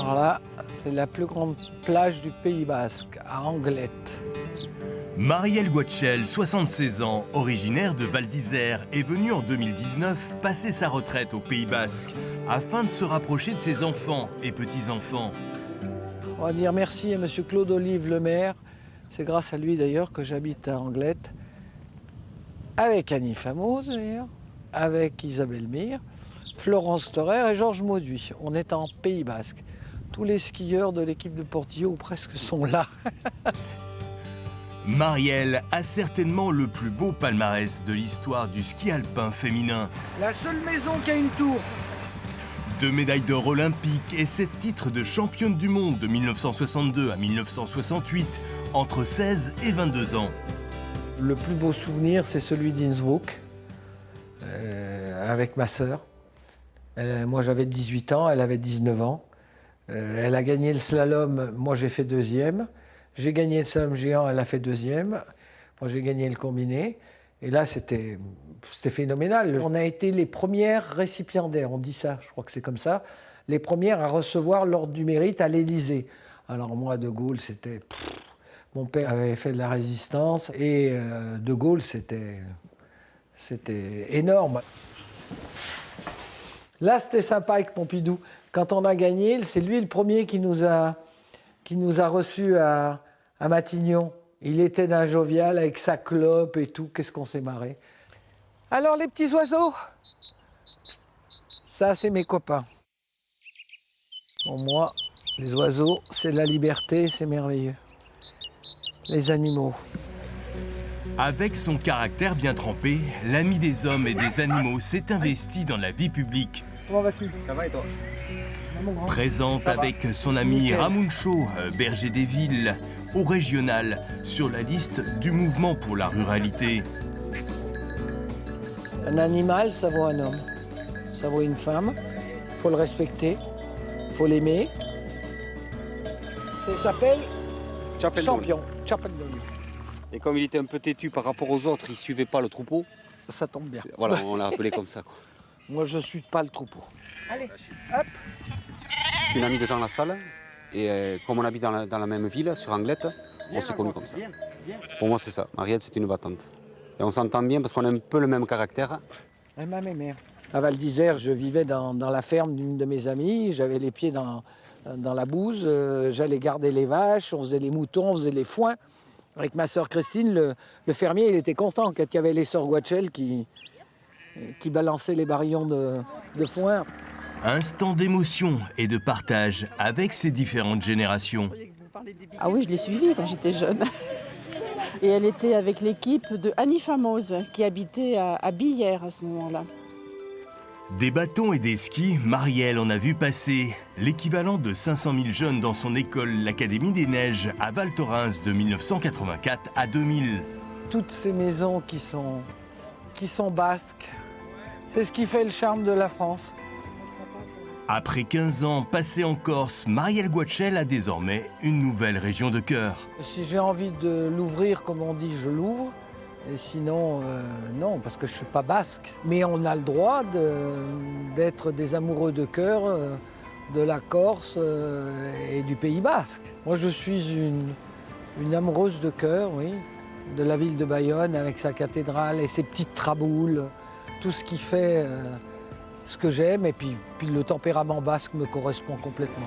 Alors là, c'est la plus grande plage du Pays Basque, à Anglette. Marielle Guatchel, 76 ans, originaire de Val d'Isère, est venue en 2019 passer sa retraite au Pays Basque afin de se rapprocher de ses enfants et petits-enfants. On va dire merci à M. Claude Olive, le maire. C'est grâce à lui d'ailleurs que j'habite à Anglette, avec Annie Famouse d'ailleurs, avec Isabelle Mire, Florence Thorer et Georges Mauduit. On est en Pays Basque. Tous les skieurs de l'équipe de Portillo ou presque sont là. Marielle a certainement le plus beau palmarès de l'histoire du ski alpin féminin. La seule maison qui a une tour. 2 médailles d'or olympiques et 7 titres de championne du monde de 1962 à 1968, entre 16 et 22 ans. Le plus beau souvenir, c'est celui d'Innsbruck, avec ma sœur. Moi, j'avais 18 ans, elle avait 19 ans. Elle a gagné le slalom, moi j'ai fait deuxième. J'ai gagné le slalom géant, elle a fait deuxième. Moi, j'ai gagné le combiné. Et là, c'était phénoménal. On a été les premières récipiendaires, on dit ça, je crois que c'est comme ça, les premières à recevoir l'ordre du mérite à l'Élysée. Alors moi, De Gaulle, c'était... Mon père avait fait de la résistance et De Gaulle, c'était énorme. Là, c'était sympa avec Pompidou. Quand on a gagné, c'est lui le premier qui nous a reçus à Matignon. Il était d'un jovial avec sa clope et tout. Qu'est-ce qu'on s'est marré. Alors, les petits oiseaux, ça, c'est mes copains. Pour moi, les oiseaux, c'est la liberté, c'est merveilleux. Les animaux. Avec son caractère bien trempé, l'ami des hommes et des animaux s'est investi dans la vie publique. Comment vas-tu? Ça va et toi? Présente avec son ami Ramuncho, berger des villes, au régional, sur la liste du mouvement pour la ruralité. Un animal, ça vaut un homme. Ça vaut une femme. Il faut le respecter. Il faut l'aimer. Ça s'appelle champion. Chappendon. Et comme il était un peu têtu par rapport aux autres, il suivait pas le troupeau. Ça tombe bien. Voilà, on l'a appelé comme ça, quoi. Moi, je ne suis pas le troupeau. Allez, hop. C'est une amie de Jean Lassalle. Et comme on habite dans la même ville, sur Anglette, on s'est connus comme ça. Pour moi, c'est ça. Marielle, c'est une battante. Et on s'entend bien parce qu'on a un peu le même caractère. Elle m'a aimé. À Val d'Isère, je vivais dans la ferme d'une de mes amies. J'avais les pieds dans la bouse. J'allais garder les vaches, on faisait les moutons, on faisait les foins. Avec ma sœur Christine, le fermier, il était content quand il y avait les sœurs Guatchel qui balançaient les barillons de foin. Instant d'émotion et de partage avec ces différentes générations. Ah oui, je l'ai suivie quand j'étais jeune. Et elle était avec l'équipe de Annie Famouse, qui habitait à Billère à ce moment-là. Des bâtons et des skis, Marielle en a vu passer. L'équivalent de 500 000 jeunes dans son école, l'Académie des Neiges, à Val Thorens de 1984 à 2000. Toutes ces maisons qui sont basques, c'est ce qui fait le charme de la France. Après 15 ans passés en Corse, Marielle Guatchel a désormais une nouvelle région de cœur. Si j'ai envie de l'ouvrir, comme on dit, je l'ouvre. Et sinon, non, parce que je ne suis pas basque. Mais on a le droit d'être des amoureux de cœur de la Corse et du Pays basque. Moi, je suis une amoureuse de cœur, oui, de la ville de Bayonne avec sa cathédrale et ses petites traboules, tout ce qui fait ce que j'aime. Et puis le tempérament basque me correspond complètement.